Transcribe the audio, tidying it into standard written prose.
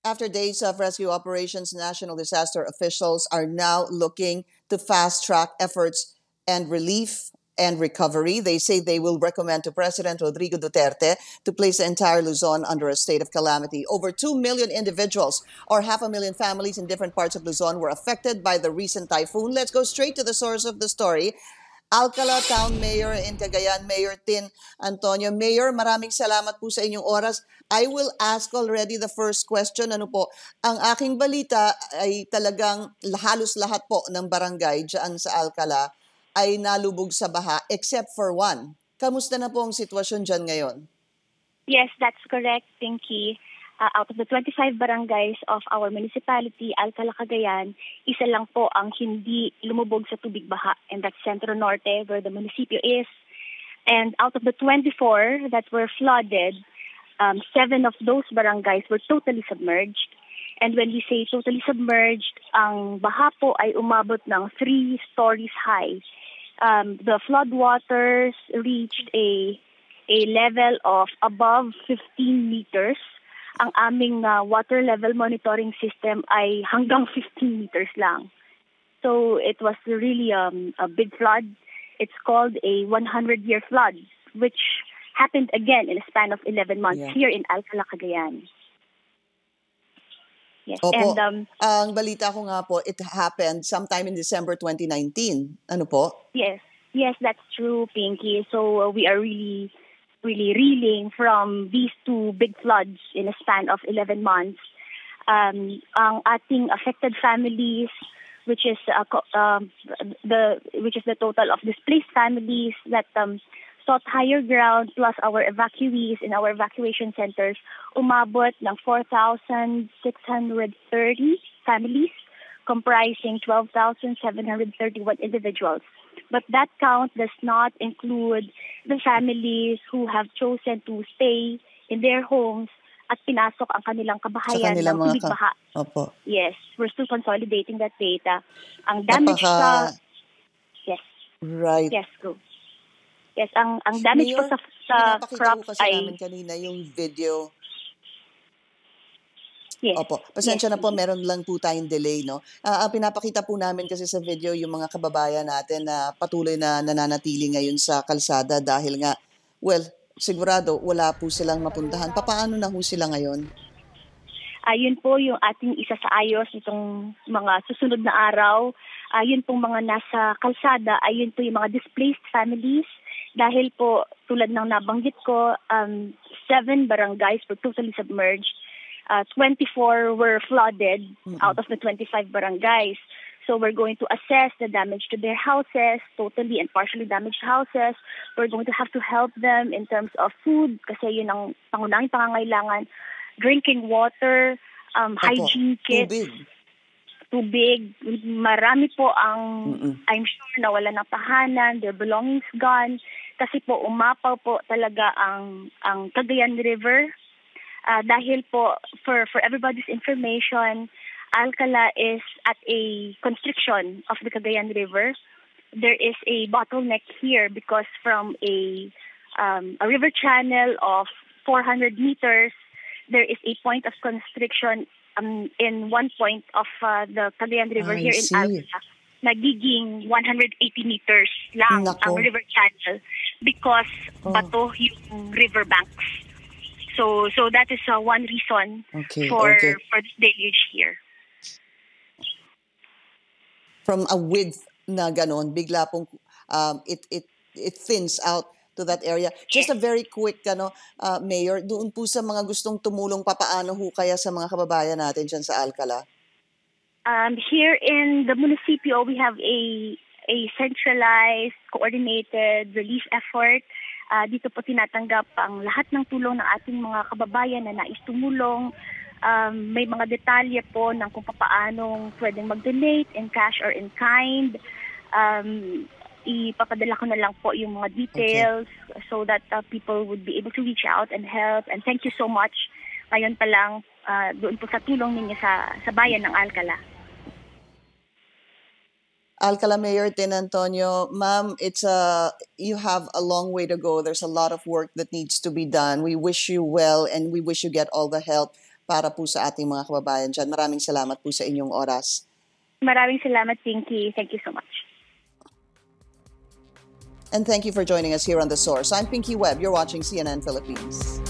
After days of rescue operations, national disaster officials are now looking to fast track efforts and relief and recovery. They say they will recommend to President Rodrigo Duterte to place the entire Luzon under a state of calamity. Over 2 million individuals or 500,000 families in different parts of Luzon were affected by the recent typhoon. Let's go straight to the source of the story. Alcala Town Mayor in Cagayan, Mayor Tin Antonio. Mayor, maraming salamat po sa inyong oras. I will ask already the first question. Ano po, ang aking balita ay talagang halos lahat po ng barangay dyan sa Alcala ay nalubog sa baha except for one. Kamusta na po ang sitwasyon dyan ngayon? Yes, that's correct, Pinky. Out of the 25 barangays of our municipality, Alcala, Cagayan, isa lang po ang hindi lumubog sa tubig baha, and that's Centro Norte, where the municipio is. And out of the 24 that were flooded, 7 of those barangays were totally submerged. And when we say totally submerged, ang baha po ay umabot ng 3 stories high. The flood waters reached a level of above 15 meters. Ang aming water level monitoring system ay hanggang 15 meters lang. So it was really a big flood. It's called a 100-year flood, which happened again in a span of 11 months here in Alcala, Cagayan. Yes. Opo. And ang balita ko nga po, it happened sometime in December 2019. Ano po? Yes, that's true, Pinky. So we are really reeling from these 2 big floods in a span of 11 months. Ang ating affected families, which is the total of displaced families that sought higher ground, plus our evacuees in our evacuation centers, umabot ng 4,630 families, comprising 12,731 individuals. But that count does not include the families who have chosen to stay in their homes at pinasok ang kanilang kabahayan ng tubig baha. Opo. Yes, we're still consolidating that data. Ang damage sa... Yes. Right. Yes, go. Yes, ang damage Mayor, po sa crops po kasi ay... namin kanina yung video. Yes. Opo. Pasensya na po, meron lang po tayong delay, no? Pinapakita po namin kasi sa video yung mga kababayan natin na patuloy na nananatili ngayon sa kalsada dahil nga, well, sigurado wala po silang mapuntahan. Paano na ho sila ngayon? Yun po yung ating isasaayos itong mga susunod na araw. Yun pong mga nasa kalsada, ayun po yung mga displaced families. Dahil po, tulad ng nabanggit ko, 7 barangays were totally submerged. 24 were flooded out of the 25 barangays. So we're going to assess the damage to their houses, totally and partially damaged houses. We're going to have to help them in terms of food, kasi yun ang pangunahing pangangailangan, drinking water, hygiene kits, tubig. Marami po ang, I'm sure, nawala ng tahanan, their belongings gone, kasi po umapaw po talaga ang Cagayan River. Dahil po, for everybody's information, Alcala is at a constriction of the Cagayan River. There is a bottleneck here because from a river channel of 400 meters, there is a point of constriction in one point of the Cagayan River here in Alcala. Nagiging 180 meters lang ang river channel because bato yung river banks. So that is one reason for this deluge here. From a width na ganon, bigla pong it thins out to that area. Just a very quick Mayor, doon po sa mga gustong tumulong, papaano ho kaya sa mga kababayan natin dyan sa Alcala? Here in the municipio, we have a centralized, coordinated relief effort. Dito po tinatanggap ang lahat ng tulong ng ating mga kababayan na nais tumulong. May mga detalye po ng kung paanong pwedeng mag-donate in cash or in kind. Ipapadala ko na lang po yung mga details so that people would be able to reach out and help. And thank you so much. Ngayon pa lang, doon po sa tulong ninyo sa bayan ng Alcala. Alcala Mayor Tin Antonio, ma'am, you have a long way to go. There's a lot of work that needs to be done. We wish you well and we wish you get all the help para po sa ating mga kababayan dyan. Maraming salamat po sa inyong oras. Maraming salamat, Pinky. Thank you so much. And thank you for joining us here on The Source. I'm Pinky Webb. You're watching CNN Philippines.